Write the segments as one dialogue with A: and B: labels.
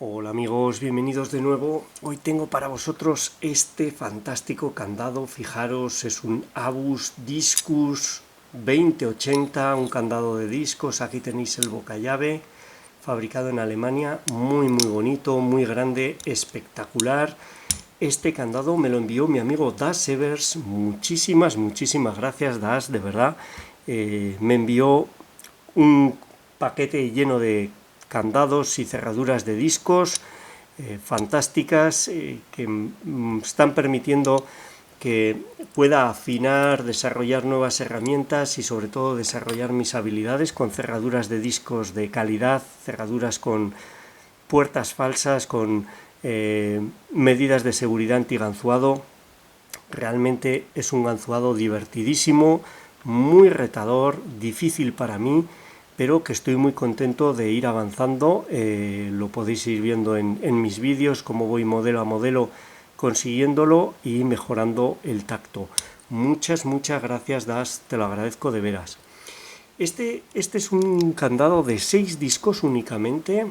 A: Hola amigos, bienvenidos de nuevo. Hoy tengo para vosotros este fantástico candado. Fijaros, es un Abus Discus 2080, un candado de discos. Aquí tenéis el bocallave, fabricado en Alemania. Muy bonito, muy grande, espectacular. Este candado me lo envió mi amigo Das Evers. Muchísimas gracias, Das, de verdad. Me envió un paquete lleno de candados y cerraduras de discos fantásticas que están permitiendo que pueda afinar, desarrollar nuevas herramientas y sobre todo desarrollar mis habilidades con cerraduras de discos de calidad, cerraduras con puertas falsas, con medidas de seguridad antiganzuado. Realmente es un ganzuado divertidísimo, muy retador, difícil para mí, pero que estoy muy contento de ir avanzando. Lo podéis ir viendo en mis vídeos, cómo voy modelo a modelo consiguiéndolo y mejorando el tacto. Muchas gracias, Das, te lo agradezco de veras. Este es un candado de 6 discos únicamente.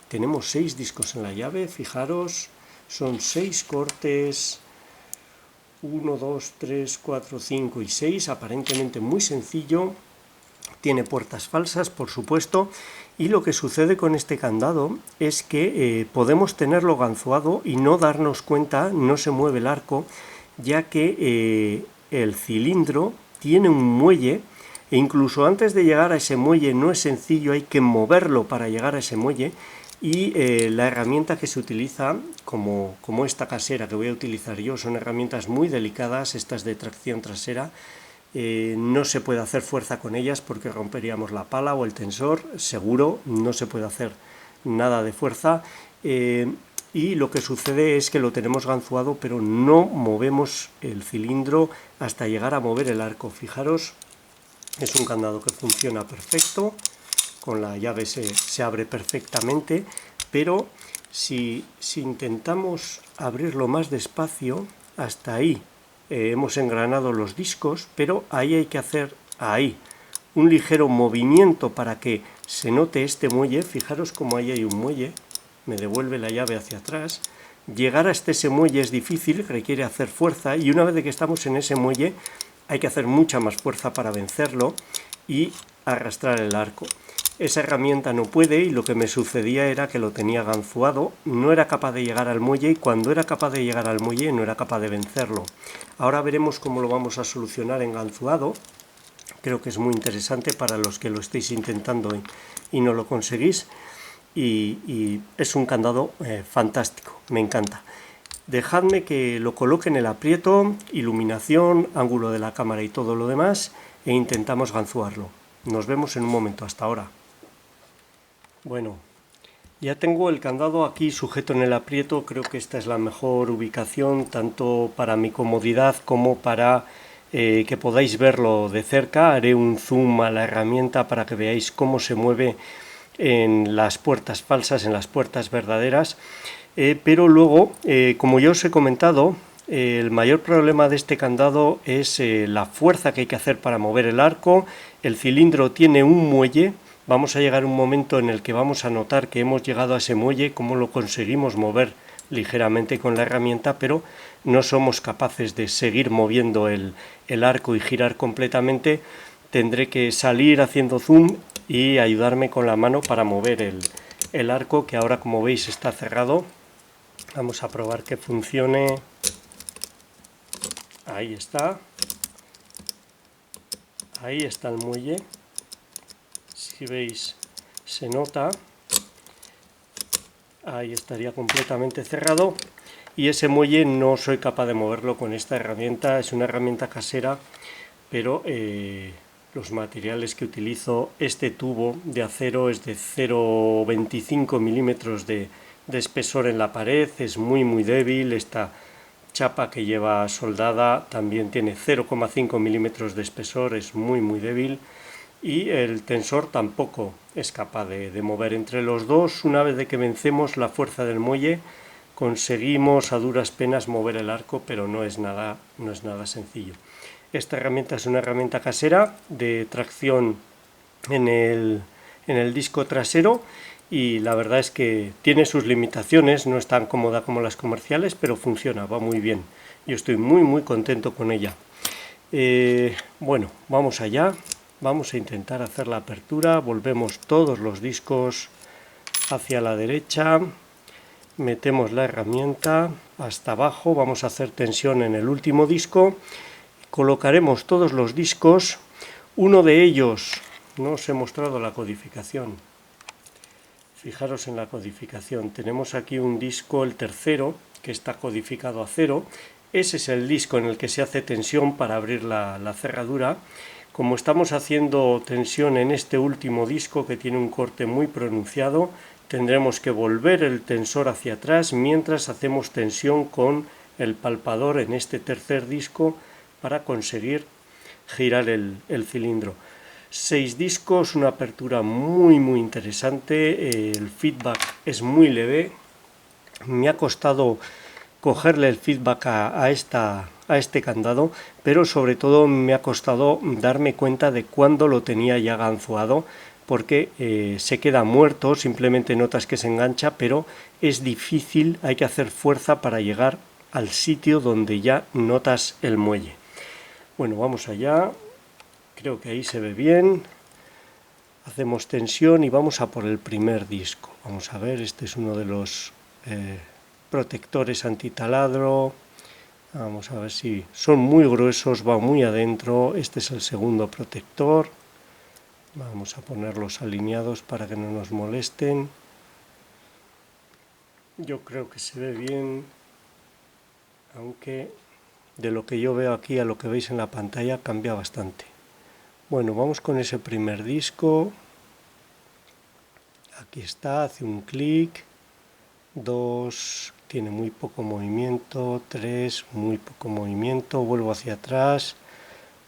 A: Tenemos 6 discos en la llave, fijaros, son 6 cortes, 1, 2, 3, 4, 5 y 6, aparentemente muy sencillo. Tiene puertas falsas, por supuesto, y lo que sucede con este candado es que podemos tenerlo ganzuado y no darnos cuenta, no se mueve el arco, ya que el cilindro tiene un muelle e incluso antes de llegar a ese muelle no es sencillo, hay que moverlo para llegar a ese muelle. Y la herramienta que se utiliza, como esta casera que voy a utilizar yo, son herramientas muy delicadas, estas de tracción trasera. No se puede hacer fuerza con ellas porque romperíamos la pala o el tensor, seguro, no se puede hacer nada de fuerza. Y lo que sucede es que lo tenemos ganzuado, pero no movemos el cilindro hasta llegar a mover el arco. Fijaros, es un candado que funciona perfecto, con la llave se abre perfectamente, pero si intentamos abrirlo más despacio, hasta ahí hemos engranado los discos, pero ahí hay que hacer un ligero movimiento para que se note este muelle. Fijaros como ahí hay un muelle, me devuelve la llave hacia atrás. Llegar hasta ese muelle es difícil, requiere hacer fuerza, y una vez que estamos en ese muelle hay que hacer mucha más fuerza para vencerlo y arrastrar el arco. Esa herramienta no puede, y lo que me sucedía era que lo tenía ganzuado, no era capaz de llegar al muelle, y cuando era capaz de llegar al muelle no era capaz de vencerlo. Ahora veremos cómo lo vamos a solucionar en ganzuado. Creo que es muy interesante para los que lo estéis intentando y no lo conseguís. Y es un candado fantástico, me encanta. Dejadme que lo coloque en el aprieto, iluminación, ángulo de la cámara y todo lo demás, e intentamos ganzuarlo. Nos vemos en un momento, hasta ahora. Bueno, ya tengo el candado aquí sujeto en el aprieto. Creo que esta es la mejor ubicación, tanto para mi comodidad como para que podáis verlo de cerca. Haré un zoom a la herramienta para que veáis cómo se mueve en las puertas falsas, en las puertas verdaderas. Pero luego, como ya os he comentado, el mayor problema de este candado es la fuerza que hay que hacer para mover el arco. El cilindro tiene un muelle. Vamos a llegar a un momento en el que vamos a notar que hemos llegado a ese muelle, cómo lo conseguimos mover ligeramente con la herramienta, pero no somos capaces de seguir moviendo el arco y girar completamente. Tendré que salir haciendo zoom y ayudarme con la mano para mover el arco, que ahora, como veis, está cerrado. Vamos a probar que funcione. Ahí está. Ahí está el muelle. Si veis, se nota. Ahí estaría completamente cerrado. Y ese muelle no soy capaz de moverlo con esta herramienta. Es una herramienta casera, pero los materiales que utilizo, este tubo de acero es de 0,25 milímetros de espesor en la pared. Es muy débil. Esta chapa que lleva soldada también tiene 0,5 milímetros de espesor. Es muy débil. Y el tensor tampoco es capaz de mover. Entre los dos, una vez de que vencemos la fuerza del muelle, conseguimos a duras penas mover el arco, pero no es nada sencillo. Esta herramienta es una herramienta casera de tracción en el disco trasero, y la verdad es que tiene sus limitaciones, no es tan cómoda como las comerciales, pero funciona, va muy bien. Yo estoy muy contento con ella. Bueno, vamos allá, vamos a intentar hacer la apertura, volvemos todos los discos hacia la derecha, metemos la herramienta hasta abajo, vamos a hacer tensión en el último disco, colocaremos todos los discos, uno de ellos, no os he mostrado la codificación, fijaros en la codificación, tenemos aquí un disco, el tercero, que está codificado a 0, ese es el disco en el que se hace tensión para abrir la cerradura. Como estamos haciendo tensión en este último disco que tiene un corte muy pronunciado, tendremos que volver el tensor hacia atrás mientras hacemos tensión con el palpador en este tercer disco para conseguir girar el cilindro. 6 discos, una apertura muy interesante, el feedback es muy leve, me ha costado cogerle el feedback a este candado, pero sobre todo me ha costado darme cuenta de cuándo lo tenía ya ganzuado, porque se queda muerto, simplemente notas que se engancha, pero es difícil, hay que hacer fuerza para llegar al sitio donde ya notas el muelle. Bueno, vamos allá, creo que ahí se ve bien, hacemos tensión y vamos a por el primer disco. Vamos a ver, este es uno de los protectores antitaladro. Vamos a ver si son muy gruesos, va muy adentro. Este es el segundo protector. Vamos a ponerlos alineados para que no nos molesten. Yo creo que se ve bien, aunque de lo que yo veo aquí a lo que veis en la pantalla cambia bastante. Bueno, vamos con ese primer disco. Aquí está, hace un clic. 2, tiene muy poco movimiento. 3, muy poco movimiento. Vuelvo hacia atrás.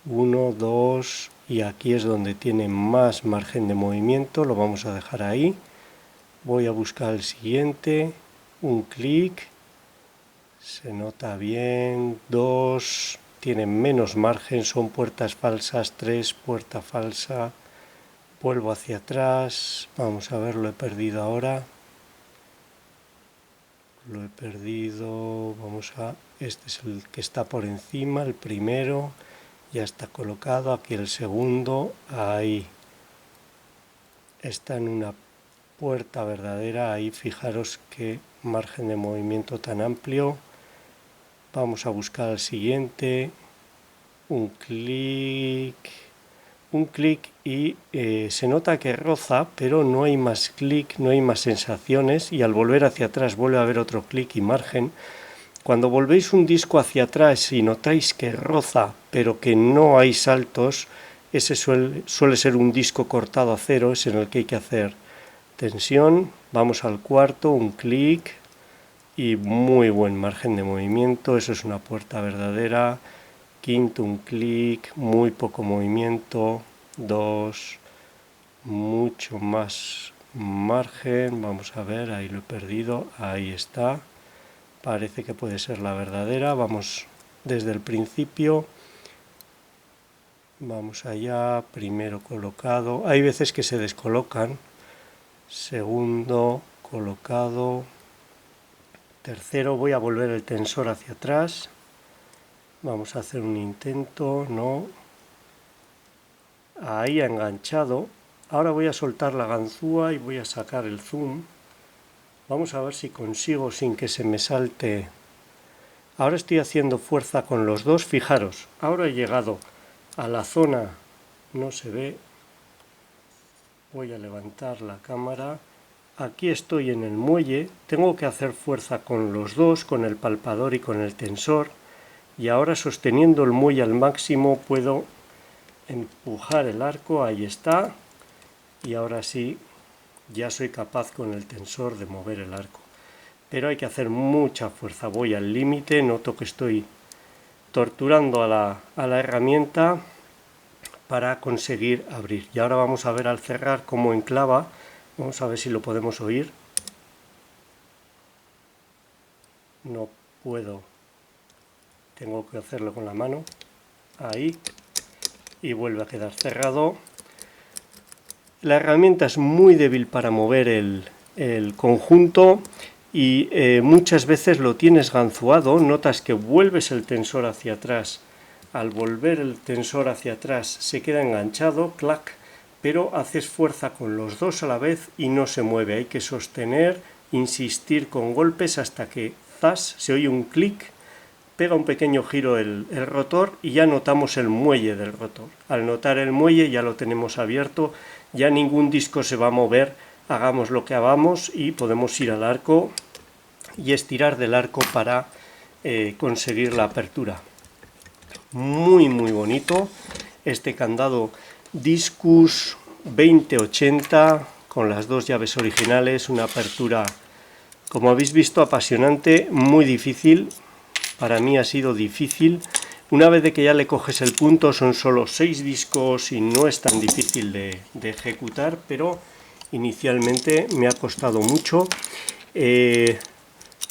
A: 1, 2, y aquí es donde tiene más margen de movimiento. Lo vamos a dejar ahí. Voy a buscar el siguiente. Un clic. Se nota bien. 2, tiene menos margen, son puertas falsas. 3, puerta falsa. Vuelvo hacia atrás. Vamos a ver, lo he perdido ahora. Lo he perdido. Este es el que está por encima, el primero. Ya está colocado. Aquí el segundo. Ahí. Está en una puerta verdadera. Ahí clic qué margen de movimiento tan amplio. Vamos a buscar el siguiente. Un clic y se nota que roza, pero no hay más clic, no hay más sensaciones, y al volver hacia atrás vuelve a haber otro clic y margen. Cuando volvéis un disco hacia atrás y notáis que roza, pero que no hay saltos, ese suele ser un disco cortado a 0, es en el que hay que hacer tensión. Vamos al cuarto, un clic y muy buen margen de movimiento, eso es una puerta verdadera. Quinto, un clic, muy poco movimiento. 2, mucho más margen. Vamos a ver, ahí lo he perdido, ahí está. Parece que puede ser la verdadera. Vamos desde el principio. Vamos allá, primero colocado. Hay veces que se descolocan. Segundo, colocado. Tercero, voy a volver el tensor hacia atrás. Vamos a hacer un intento, no. Ahí ha enganchado. Ahora voy a soltar la ganzúa y voy a sacar el zoom. Vamos a ver si consigo sin que se me salte. Ahora estoy haciendo fuerza con los dos. Fijaros, ahora he llegado a la zona, no se ve. Voy a levantar la cámara. Aquí estoy en el muelle. Tengo que hacer fuerza con los dos, con el palpador y con el tensor. Y ahora sosteniendo el muelle al máximo puedo empujar el arco, ahí está, y ahora sí ya soy capaz con el tensor de mover el arco, pero hay que hacer mucha fuerza. Voy al límite, noto que estoy torturando a la herramienta para conseguir abrir. Y ahora vamos a ver al cerrar cómo enclava. Vamos a ver si lo podemos oír. No puedo, tengo que hacerlo con la mano. Ahí. Y vuelve a quedar cerrado. La herramienta es muy débil para mover el conjunto y muchas veces lo tienes ganzuado, notas que vuelves el tensor hacia atrás. Al volver el tensor hacia atrás se queda enganchado, clac, pero haces fuerza con los dos a la vez y no se mueve. Hay que sostener, insistir con golpes hasta que zas, se oye un clic, pega un pequeño giro el rotor y ya notamos el muelle del rotor. Al notar el muelle ya lo tenemos abierto, ya ningún disco se va a mover, hagamos lo que hagamos y podemos ir al arco y estirar del arco para conseguir la apertura. Muy bonito este candado Discus 2080 con las dos llaves originales, una apertura, como habéis visto, apasionante, muy difícil. Para mí ha sido difícil. Una vez de que ya le coges el punto, son solo 6 discos y no es tan difícil de ejecutar, pero inicialmente me ha costado mucho.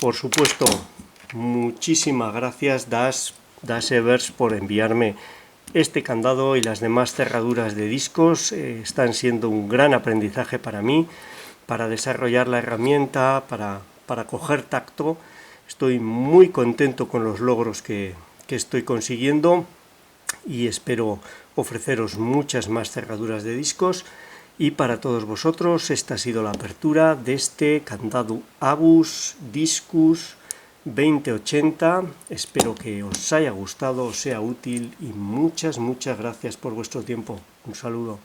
A: Por supuesto, muchísimas gracias Das Evers por enviarme este candado y las demás cerraduras de discos. Están siendo un gran aprendizaje para mí, para desarrollar la herramienta, para coger tacto. Estoy muy contento con los logros que estoy consiguiendo y espero ofreceros muchas más cerraduras de discos. Y para todos vosotros, esta ha sido la apertura de este candado Abus Discus 2080. Espero que os haya gustado, os sea útil y muchas gracias por vuestro tiempo. Un saludo.